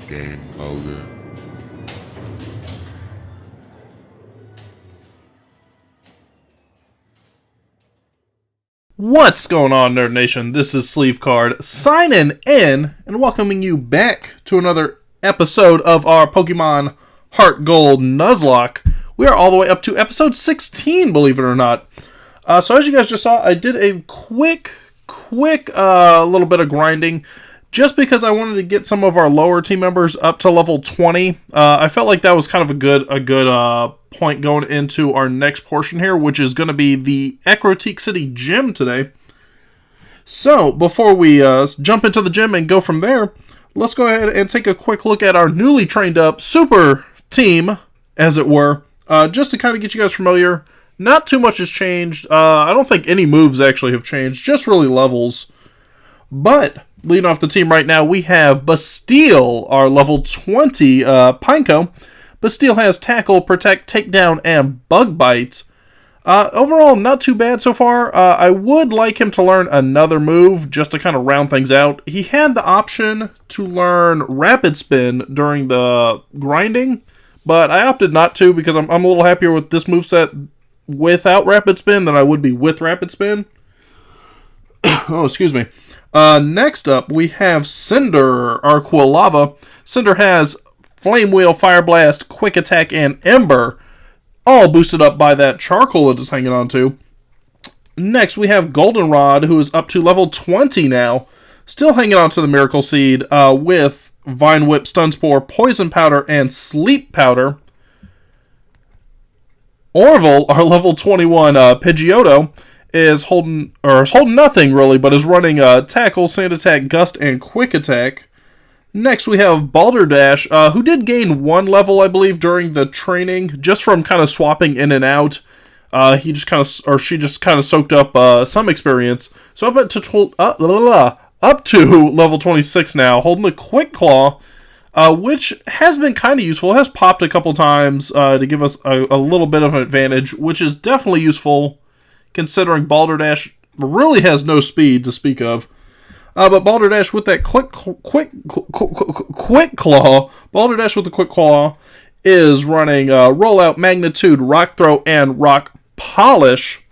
Game over. What's going on, Nerd Nation? This is Sleevecard signing in and welcoming you back to another episode of our Pokemon HeartGold Nuzlocke. We are all the way up to episode 16, believe it or not. So as you guys just saw, I did a quick little bit of grinding just because I wanted to get some of our lower team members up to level 20. I felt like that was kind of a good point going into our next portion here, which is going to be the Ecruteak City Gym today. So, before we jump into the gym and go from there, let's go ahead and take a quick look at our newly trained up super team, as it were, just to kind of get you guys familiar. Not too much has changed. I don't think any moves actually have changed, just really levels. But, leading off the team right now, we have Bastille, our level 20 Pineco. Bastille has Tackle, Protect, Takedown, and Bug Bite. Overall, not too bad so far. I would like him to learn another move just to kind of round things out. He had the option to learn Rapid Spin during the grinding, but I opted not to because I'm a little happier with this moveset without Rapid Spin than I would be with Rapid Spin. Oh, excuse me. Next up, we have Cinder, our Quilava. Cinder has Flame Wheel, Fire Blast, Quick Attack, and Ember, all boosted up by that charcoal it is hanging on to. Next, we have Goldenrod, who is up to level 20 now, still hanging on to the Miracle Seed with Vine Whip, Stun Spore, Poison Powder, and Sleep Powder. Orville, our level 21 Pidgeotto, is holding nothing really, but is running Tackle, Sand Attack, Gust, and Quick Attack. Next, we have Balderdash, who did gain one level, I believe, during the training, just from kind of swapping in and out. She just kind of soaked up some experience. So up to level 26 now, holding the Quick Claw, which has been kind of useful. It has popped a couple times to give us a little bit of an advantage, which is definitely useful, considering Balderdash really has no speed to speak of. But Balderdash with that quick claw, Balderdash with the quick claw is running Rollout, Magnitude, Rock Throw, and Rock Polish.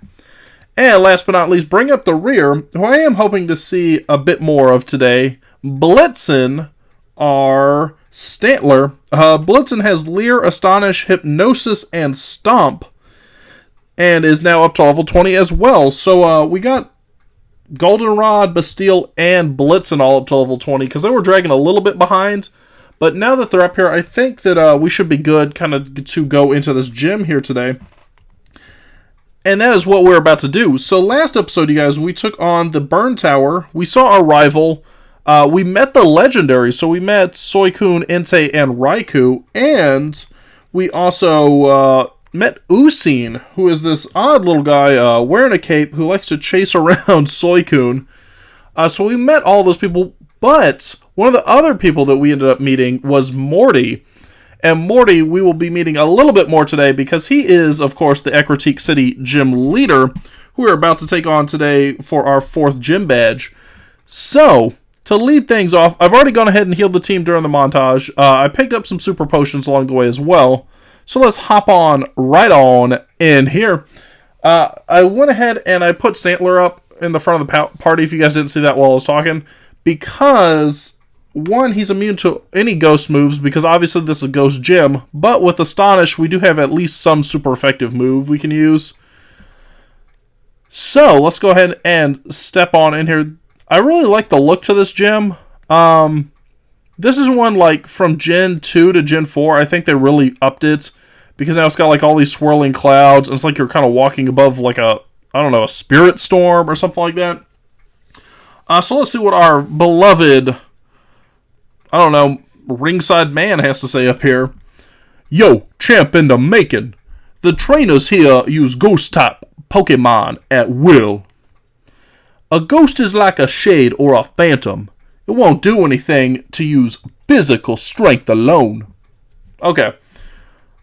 And last but not least, bring up the rear, who I am hoping to see a bit more of today, Blitzen, our Stantler. Blitzen has Leer, Astonish, Hypnosis, and Stomp, and is now up to level 20 as well. So we got Goldenrod, Bastille, and Blitzen all up to level 20, because they were dragging a little bit behind. But now that they're up here, I think that we should be good kind of to go into this gym here today. And that is what we're about to do. So last episode, you guys, we took on the Burn Tower. We saw our rival. We met the legendaries. So we met Suicune, Entei, and Raikou. And we also met Usin, who is this odd little guy wearing a cape who likes to chase around Suicune. So we met all those people, but one of the other people that we ended up meeting was Morty. And Morty we will be meeting a little bit more today because he is, of course, the Ecruteak City Gym leader who we're about to take on today for our 4th gym badge. So, to lead things off, I've already gone ahead and healed the team during the montage. I picked up some super potions along the way as well. So let's hop right on in here. I went ahead and I put Stantler up in the front of the party, if you guys didn't see that while I was talking, because, one, he's immune to any ghost moves, because obviously this is a ghost gym, but with Astonish, we do have at least some super effective move we can use. So, let's go ahead and step on in here. I really like the look to this gym. This is one, like, from Gen 2 to Gen 4, I think they really upped it, because now it's got, like, all these swirling clouds, and it's like you're kind of walking above, like, a spirit storm or something like that. So let's see what our beloved, ringside man has to say up here. Yo, champ in the making. The trainers here use ghost-type Pokemon at will. A ghost is like a shade or a phantom. It won't do anything to use physical strength alone. Okay.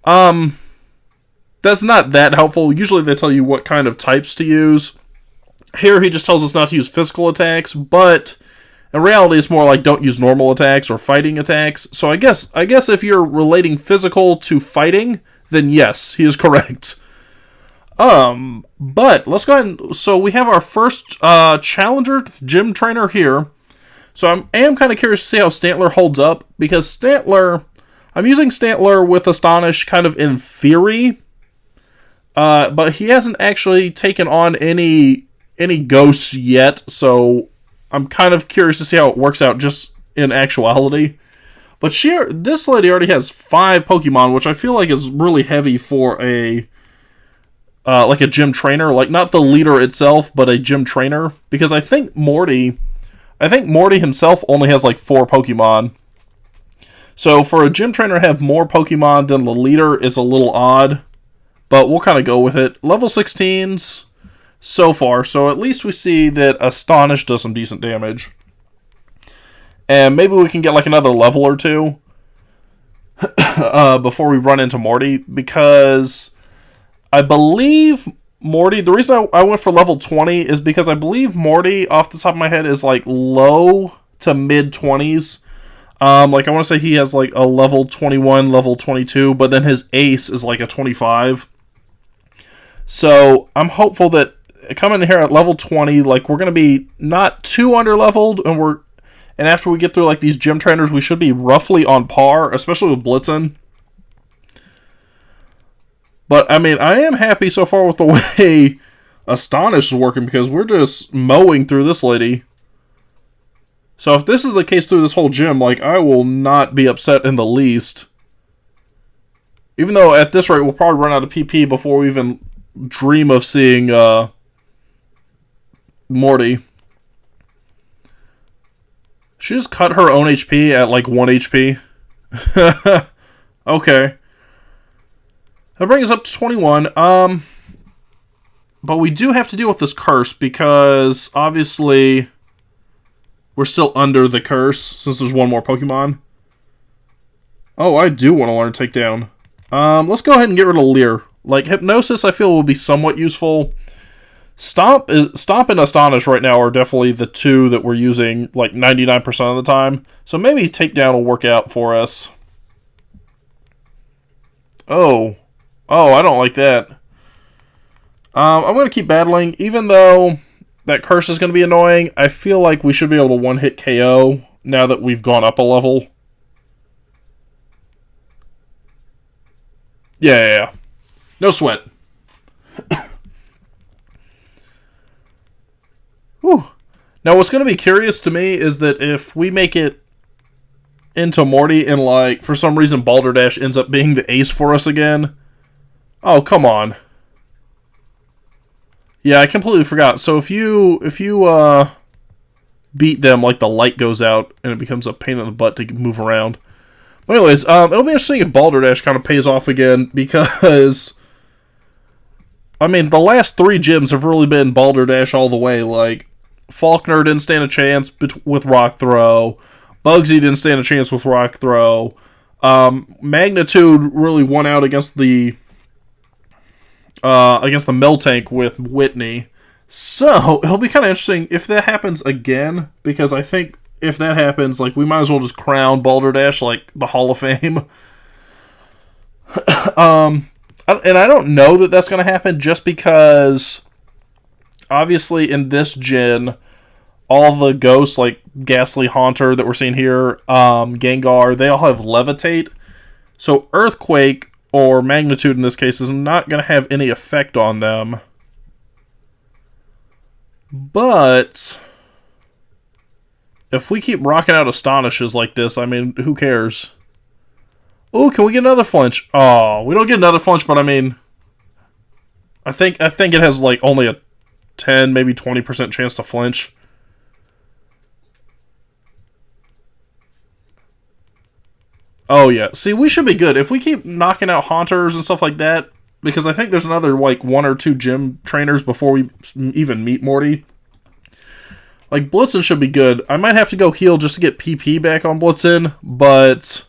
That's not that helpful. Usually they tell you what kind of types to use. Here he just tells us not to use physical attacks, but In reality, it's more like don't use normal attacks or fighting attacks. So I guess if you're relating physical to fighting, then yes, he is correct. But let's go ahead and... So we have our first challenger gym trainer here. So I am kind of curious to see how Stantler holds up, because Stantler... I'm using Stantler with Astonish kind of in theory, but he hasn't actually taken on any ghosts yet, so I'm kind of curious to see how it works out just in actuality. But this lady already has 5 Pokemon, which I feel like is really heavy for a like a gym trainer, like not the leader itself, but a gym trainer. Because I think Morty himself only has like 4 Pokemon. So for a gym trainer to have more Pokemon than the leader is a little odd, but we'll kind of go with it. Level 16s so far, so at least we see that Astonish does some decent damage. And maybe we can get like another level or 2 before we run into Morty, because I believe Morty... The reason I went for level 20 is because I believe Morty, off the top of my head, is like low to mid-20s. Like, I want to say he has, like, a level 21, level 22, but then his ace is, like, a 25. So, I'm hopeful that coming in here at level 20, like, we're going to be not too under-leveled, and after we get through, like, these gym trainers, we should be roughly on par, especially with Blitzen. But, I mean, I am happy so far with the way Astonish is working, because we're just mowing through this lady. So if this is the case through this whole gym, like, I will not be upset in the least. Even though at this rate we'll probably run out of PP before we even dream of seeing Morty. She just cut her own HP at like 1 HP. Okay. That brings us up to 21. But we do have to deal with this curse, because obviously... we're still under the curse, since there's one more Pokemon. Oh, I do want to learn Takedown. Let's go ahead and get rid of Leer. Like, Hypnosis, I feel, will be somewhat useful. Stomp and Astonish right now are definitely the 2 that we're using, like, 99% of the time. So maybe Takedown will work out for us. Oh, I don't like that. I'm going to keep battling, even though... that curse is going to be annoying. I feel like we should be able to one-hit KO now that we've gone up a level. Yeah. No sweat. Whew. Now, what's going to be curious to me is that if we make it into Morty and, like, for some reason Balderdash ends up being the ace for us again. Oh, come on. Yeah, I completely forgot. So if you beat them, like, the light goes out and it becomes a pain in the butt to move around. But anyways, it'll be interesting if Balderdash kind of pays off again, because I mean, the last 3 gyms have really been Balderdash all the way. Like, Faulkner didn't stand a chance with Rock Throw. Bugsy didn't stand a chance with Rock Throw. Magnitude really won out against the Miltank with Whitney. So, it'll be kind of interesting if that happens again, because I think if that happens, like, we might as well just crown Balderdash, like, the Hall of Fame. And I don't know that that's going to happen, just because, obviously, in this gen, all the ghosts, like Ghastly Haunter that we're seeing here, Gengar, they all have Levitate. So, Earthquake, or Magnitude in this case, is not going to have any effect on them. But if we keep rocking out Astonishes like this, I mean, who cares? Oh, can we get another flinch? Oh, we don't get another flinch, but I mean, I think it has like only a 10, maybe 20% chance to flinch. Oh yeah, see, we should be good if we keep knocking out Haunters and stuff like that, because I think there's another like 1 or 2 gym trainers before we even meet Morty. Like, Blitzen should be good. I might have to go heal just to get PP back on Blitzen, but...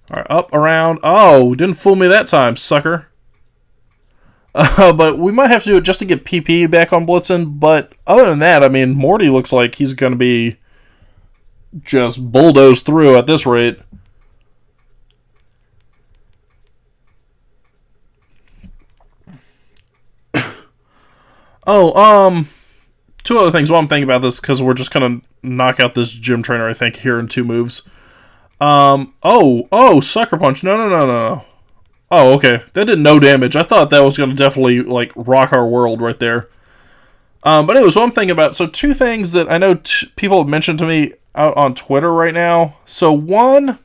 Alright, up, around. Oh, didn't fool me that time, sucker. But we might have to do it just to get PP back on Blitzen, but other than that, I mean, Morty looks like he's going to be just bulldoze through at this rate. Oh, two other things while I'm thinking about this, because we're just going to knock out this gym trainer, I think, here in 2 moves. Sucker Punch. No. Oh, okay. That did no damage. I thought that was going to definitely, like, rock our world right there. But anyways, what I'm thinking about, so 2 things that I know people have mentioned to me out on Twitter right now. So one,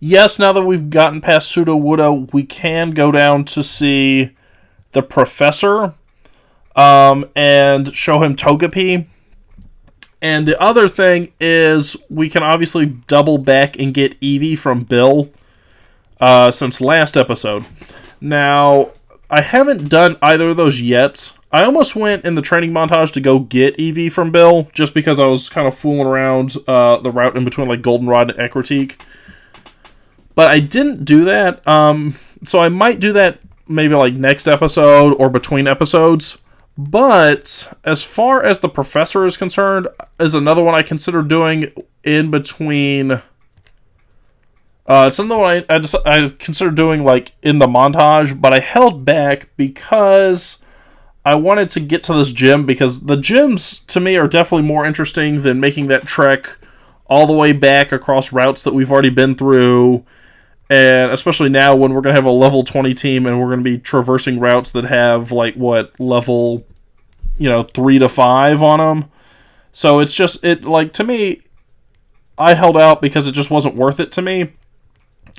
yes, now that we've gotten past Pseudo Woodha, we can go down to see the Professor, and show him Togepi. And the other thing is we can obviously double back and get Eevee from Bill, since last episode. Now, I haven't done either of those yet. I almost went in the training montage to go get Eevee from Bill, just because I was kind of fooling around the route in between like Goldenrod and Ecruteak. But I didn't do that, so I might do that maybe like next episode or between episodes. But as far as the Professor is concerned, is another one I consider doing in between. It's another one I consider doing like in the montage, but I held back because I wanted to get to this gym, because the gyms to me are definitely more interesting than making that trek all the way back across routes that we've already been through. And especially now when we're going to have a level 20 team and we're going to be traversing routes that have, like, what, level, 3 to 5 on them. So it's just, to me, I held out because it just wasn't worth it to me.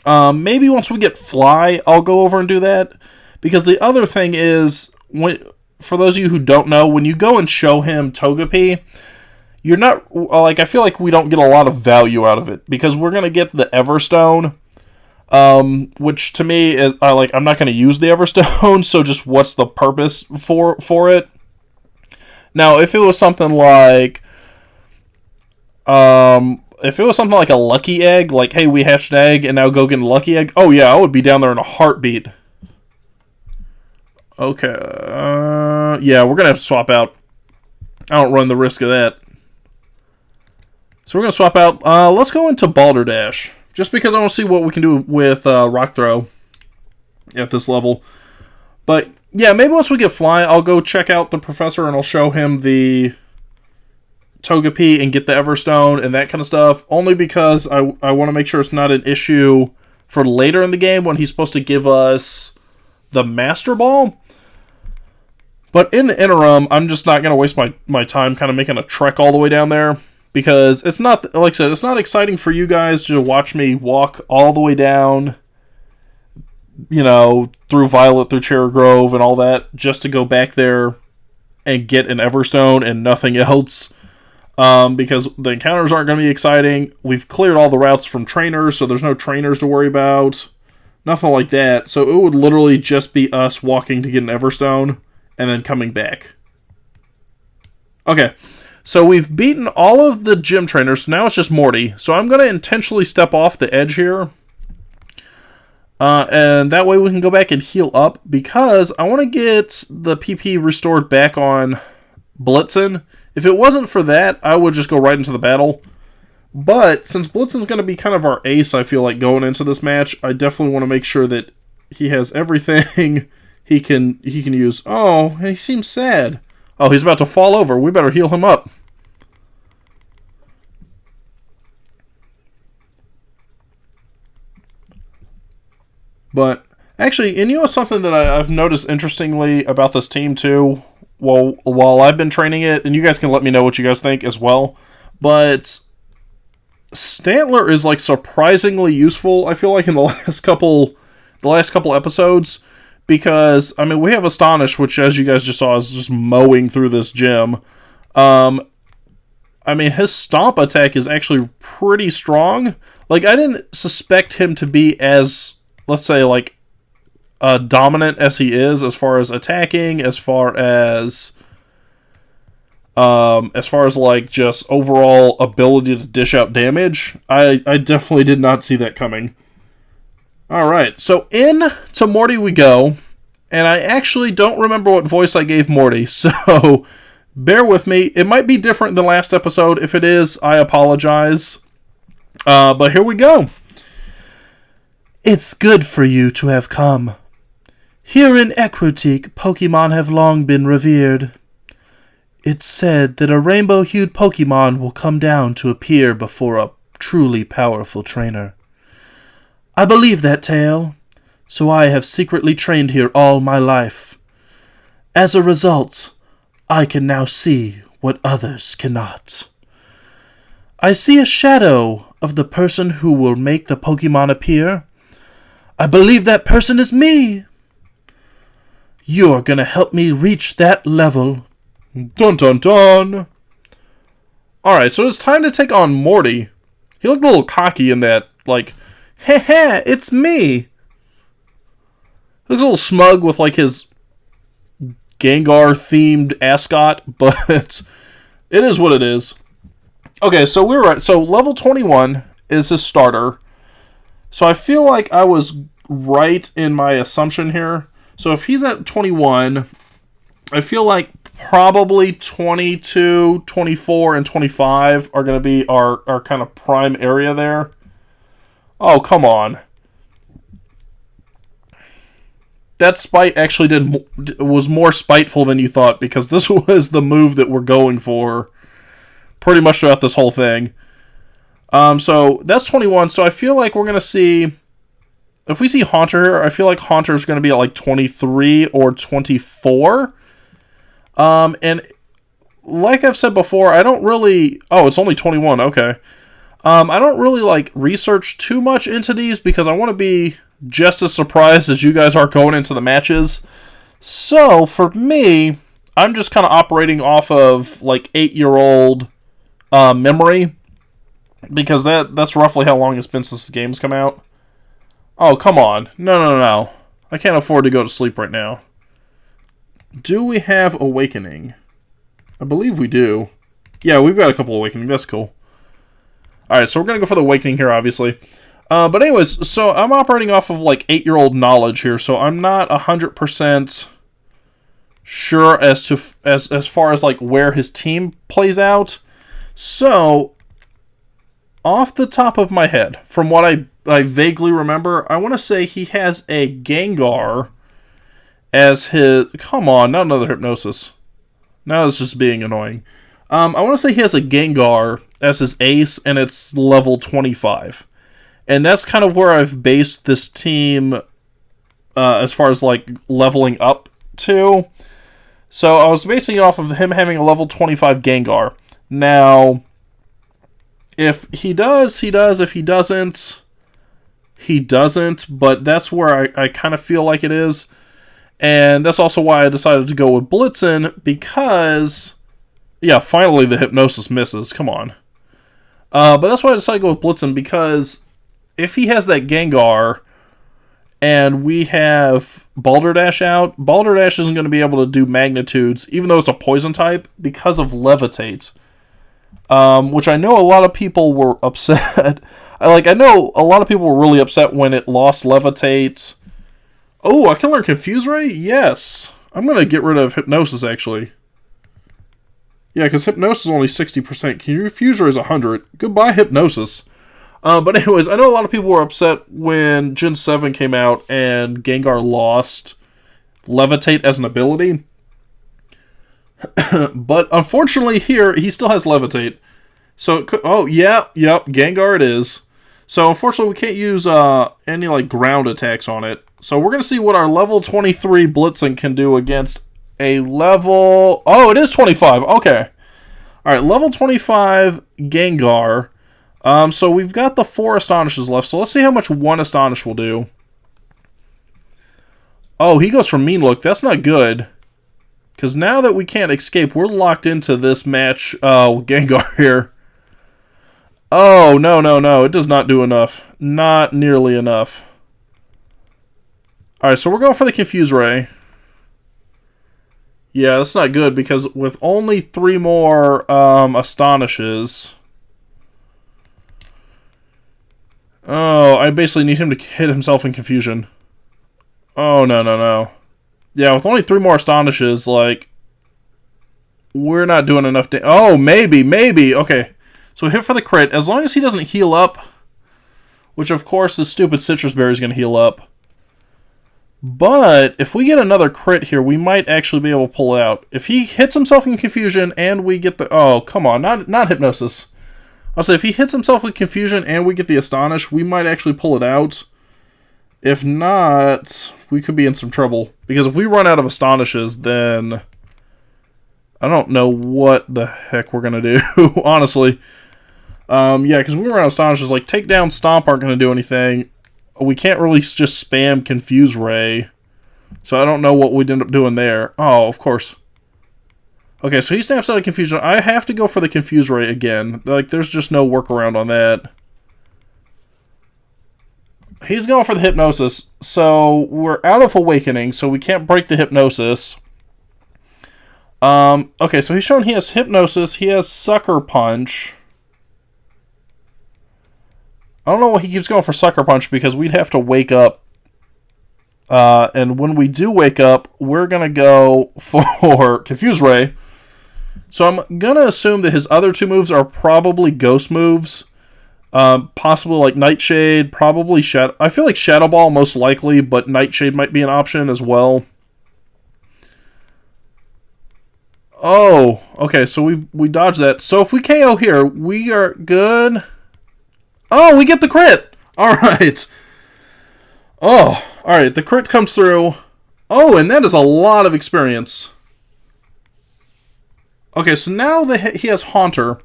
Maybe once we get Fly, I'll go over and do that. Because the other thing is, for those of you who don't know, when you go and show him Togepi, you're not, I feel like we don't get a lot of value out of it. Because we're going to get the Everstone, which to me is I'm not going to use the Everstone, so just what's the purpose for it? Now, if it was something like a lucky egg, like, hey, we hatched an egg and now go get a lucky egg, oh yeah, I would be down there in a heartbeat. Okay, yeah, we're gonna have to swap out. I don't run the risk of that. So we're gonna swap out. Let's go into Balderdash. Just because I want to see what we can do with Rock Throw at this level. But, yeah, maybe once we get Fly, I'll go check out the Professor and I'll show him the Togepi and get the Everstone and that kind of stuff. Only because I want to make sure it's not an issue for later in the game when he's supposed to give us the Master Ball. But in the interim, I'm just not going to waste my time kind of making a trek all the way down there. Because it's not, like I said, it's not exciting for you guys to watch me walk all the way down, through Violet, through Cherry Grove and all that, just to go back there and get an Everstone and nothing else. Because the encounters aren't going to be exciting. We've cleared all the routes from trainers, so there's no trainers to worry about. Nothing like that. So it would literally just be us walking to get an Everstone and then coming back. Okay. So we've beaten all of the gym trainers, so now it's just Morty. So I'm going to intentionally step off the edge here. And that way we can go back and heal up, because I want to get the PP restored back on Blitzen. If it wasn't for that, I would just go right into the battle. But since Blitzen's going to be kind of our ace, I feel like, going into this match, I definitely want to make sure that he has everything he can use. Oh, he seems sad. Oh, he's about to fall over. We better heal him up. But, actually, and something that I've noticed interestingly about this team, too, while I've been training it, and you guys can let me know what you guys think as well, but Stantler is, surprisingly useful, I feel like, in the last couple episodes. Because, we have Astonish, which, as you guys just saw, is just mowing through this gym. His Stomp attack is actually pretty strong. I didn't suspect him to be as, let's say, dominant as he is, as far as attacking, as far as just overall ability to dish out damage. I definitely did not see that coming. Alright, so into Morty we go, and I actually don't remember what voice I gave Morty, so bear with me. It might be different than last episode. If it is, I apologize. But here we go. It's good for you to have come. Here in Ecruteak, Pokemon have long been revered. It's said that a rainbow-hued Pokemon will come down to appear before a truly powerful trainer. I believe that tale, so I have secretly trained here all my life. As a result, I can now see what others cannot. I see a shadow of the person who will make the Pokemon appear. I believe that person is me. You're gonna help me reach that level. Dun dun dun. Alright, so it's time to take on Morty. He looked a little cocky in that, like, heh heh, it's me. He looks a little smug with, like, his Gengar-themed ascot, but it is what it is. Okay, so we were right. So level 21 is his starter. So I feel like I was right in my assumption here. So if he's at 21, I feel like probably 22, 24, and 25 are going to be our kind of prime area there. Oh, come on. That spite actually was more spiteful than you thought, because this was the move that we're going for pretty much throughout this whole thing. So that's 21. So I feel like we're going to see... If we see Haunter here, I feel like Haunter's going to be at like 23 or 24. And like I've said before, I don't really... Oh, it's only 21. Okay. I don't really like research too much into these because I want to be just as surprised as you guys are going into the matches. So for me, I'm just kind of operating off of like 8-year-old memory, because that's roughly how long it's been since the game's come out. Oh, come on. No. I can't afford to go to sleep right now. Do we have Awakening? I believe we do. Yeah, we've got a couple Awakening. That's cool. Alright, so we're going to go for the Awakening here, obviously. But anyways, so I'm operating off of like 8-year-old knowledge here, so I'm not 100% sure as far as like where his team plays out. So, off the top of my head, from what I vaguely remember, I want to say he has a Gengar as his... Come on, not another Hypnosis. Now it's just being annoying. I want to say he has a Gengar as his ace, and it's level 25. And that's kind of where I've based this team as far as like leveling up to. So I was basing it off of him having a level 25 Gengar. Now, if he does, he does. If he doesn't, he doesn't. But that's where I kind of feel like it is. And that's also why I decided to go with Blitzen, because... Yeah, finally the Hypnosis misses. Come on. But that's why I decided to go with Blitzen, because if he has that Gengar and we have Balderdash out, Balderdash isn't going to be able to do Magnitudes, even though it's a Poison type, because of Levitate. Which I know a lot of people were upset. I know a lot of people were really upset when it lost Levitate. Oh, I can learn Confuse Ray? Yes. I'm going to get rid of Hypnosis, actually. Yeah, because Hypnosis is only 60%. Confuse Ray is 100. Goodbye, Hypnosis. But anyways, I know a lot of people were upset when Gen 7 came out and Gengar lost Levitate as an ability. But unfortunately here, he still has Levitate. So, it could, oh, yep, Gengar it is. So, unfortunately, we can't use any, like, ground attacks on it. So, we're going to see what our level 23 Blitzen can do against a level... Oh, it is 25. Okay. Alright, level 25 Gengar. So, we've got the 4 Astonishes left. So, let's see how much 1 Astonish will do. Oh, he goes for Mean Look. That's not good. Because now that we can't escape, we're locked into this match with Gengar here. Oh, no. It does not do enough. Not nearly enough. Alright, so we're going for the Confuse Ray. Yeah, that's not good, because with only 3 more Astonishes... Oh, I basically need him to hit himself in Confusion. Oh, no. Yeah, with only 3 more Astonishes, like... We're not doing enough damage. Oh, maybe. Okay. So hit for the crit. As long as he doesn't heal up, which of course the stupid citrus berry is going to heal up. But if we get another crit here, we might actually be able to pull it out. If he hits himself in confusion and we get the... Oh, come on. Not hypnosis. I'll say if he hits himself with confusion and we get the astonish, we might actually pull it out. If not, we could be in some trouble. Because if we run out of astonishes, then... I don't know what the heck we're going to do, honestly. Yeah, because when we run out of astonishes, like, takedown, stomp aren't going to do anything. We can't really just spam Confuse Ray. So I don't know what we'd end up doing there. Oh, of course. Okay, so he snaps out of Confusion. I have to go for the Confuse Ray again. Like, there's just no workaround on that. He's going for the Hypnosis. So we're out of Awakening, so we can't break the Hypnosis. Okay, so he's shown he has Hypnosis. He has Sucker Punch. I don't know why he keeps going for Sucker Punch, because we'd have to wake up. And when we do wake up, we're going to go for Confuse Ray. So I'm going to assume that his other two moves are probably Ghost moves. Possibly like Nightshade, probably Shadow... I feel like Shadow Ball most likely, but Nightshade might be an option as well. Oh, okay, so we dodged that. So if we KO here, we are good... Oh, we get the crit! Alright. Oh, alright, the crit comes through. Oh, and that is a lot of experience. Okay, so now that he has Haunter,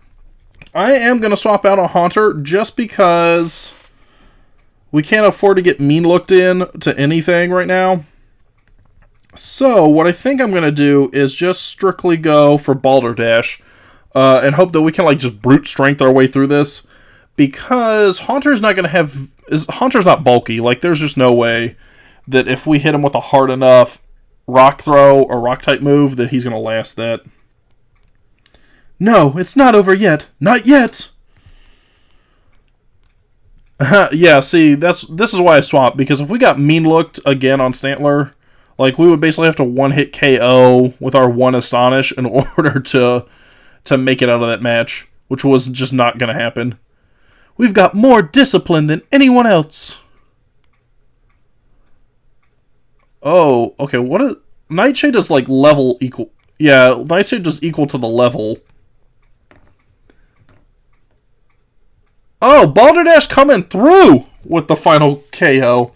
I am going to swap out on Haunter just because we can't afford to get mean looked in to anything right now. So, what I think I'm going to do is just strictly go for Balderdash and hope that we can like just brute strength our way through this. Because Haunter's not going to have... Haunter's not bulky. Like, there's just no way that if we hit him with a hard enough rock throw or rock type move that he's going to last that. No, it's not over yet. Not yet! Yeah, see, this is why I swapped. Because if we got mean looked again on Stantler, like, we would basically have to one-hit KO with our one Astonish in order to make it out of that match. Which was just not going to happen. We've got more discipline than anyone else. Oh, okay, what is... Nightshade is like level equal... Yeah, Nightshade is equal to the level. Oh, Balderdash coming through with the final KO.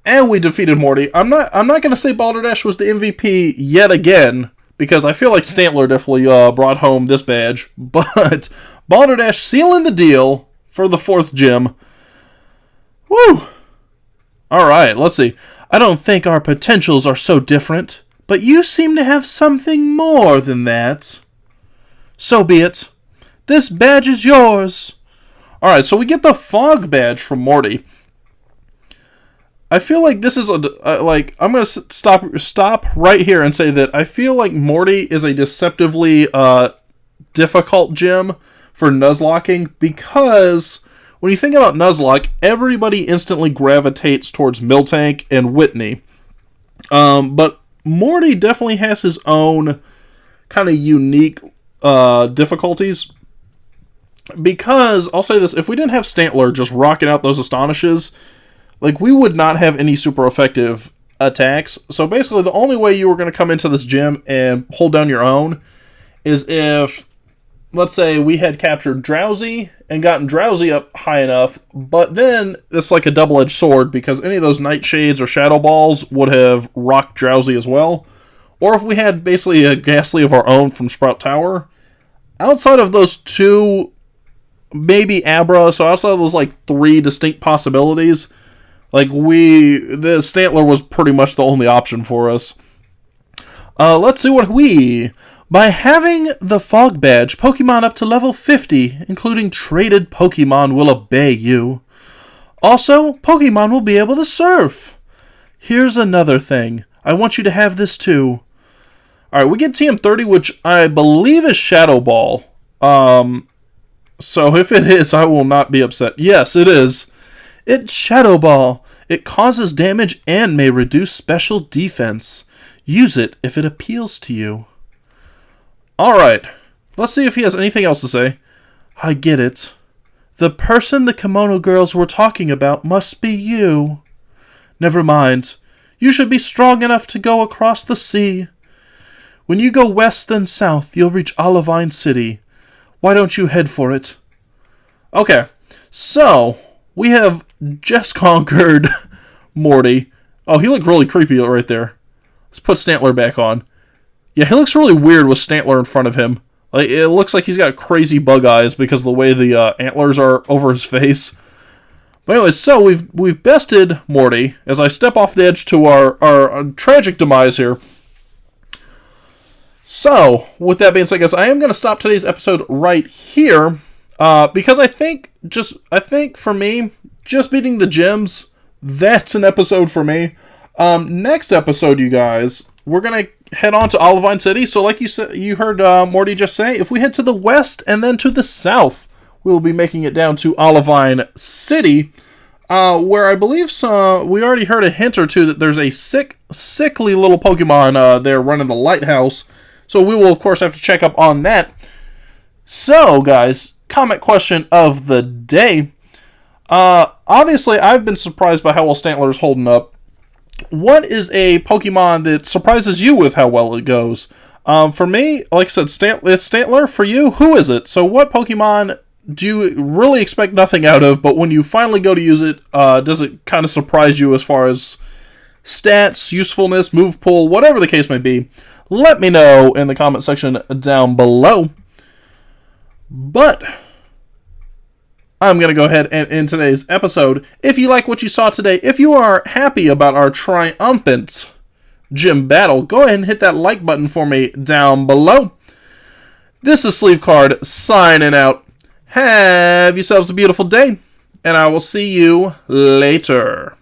And we defeated Morty. I'm not going to say Balderdash was the MVP yet again, because I feel like Stantler definitely brought home this badge. But Balderdash sealing the deal for the 4th gym. Woo! Alright, let's see. I don't think our potentials are so different, but you seem to have something more than that. So be it. This badge is yours. Alright, so we get the Fog badge from Morty. I feel like this is like, I'm going to stop right here and say that I feel like Morty is a deceptively difficult gym for Nuzlocking, because when you think about Nuzlocke, everybody instantly gravitates towards Miltank and Whitney. But Morty definitely has his own kind of unique difficulties. Because, I'll say this, if we didn't have Stantler just rocking out those Astonishes, like, we would not have any super effective attacks. So basically, the only way you were going to come into this gym and hold down your own is if, let's say, we had captured Drowsy and gotten Drowsy up high enough, but then it's like a double-edged sword, because any of those Nightshades or Shadow Balls would have rocked Drowsy as well. Or if we had basically a Ghastly of our own from Sprout Tower, outside of those two, maybe Abra, so outside of those like 3 distinct possibilities, like the Stantler was pretty much the only option for us. Let's see what by having the Fog badge, Pokemon up to level 50, including traded Pokemon, will obey you. Also, Pokemon will be able to surf. Here's another thing. I want you to have this too. Alright, we get TM30, which I believe is Shadow Ball. So if it is, I will not be upset. Yes, it is. It's Shadow Ball. It causes damage and may reduce special defense. Use it if it appeals to you. Alright, let's see if he has anything else to say. I get it. The person the kimono girls were talking about must be you. Never mind. You should be strong enough to go across the sea. When you go west then south, you'll reach Olivine City. Why don't you head for it? Okay, so we have just conquered Morty. Oh, he looked really creepy right there. Let's put Stantler back on. Yeah, he looks really weird with Stantler in front of him. Like, it looks like he's got crazy bug eyes because of the way the antlers are over his face. But anyway, so we've bested Morty as I step off the edge to our tragic demise here. So, with that being said, guys, I am going to stop today's episode right here because I think for me, just beating the gyms, that's an episode for me. Next episode, you guys, we're going to head on to Olivine City. So like you said, you heard Morty just say, if we head to the west and then to the south, we'll be making it down to Olivine City, where I believe we already heard a hint or two that there's a sickly little Pokemon there running the lighthouse. So we will, of course, have to check up on that. So, guys, comment question of the day. Obviously, I've been surprised by how well Stantler is holding up. What is a Pokemon that surprises you with how well it goes? For me, like I said, it's Stantler. For you, who is it? So what Pokemon do you really expect nothing out of, but when you finally go to use it, does it kind of surprise you as far as stats, usefulness, move pool, whatever the case may be? Let me know in the comment section down below. But I'm going to go ahead and end today's episode. If you like what you saw today, if you are happy about our triumphant gym battle, go ahead and hit that like button for me down below. This is Sleevecard signing out. Have yourselves a beautiful day, and I will see you later.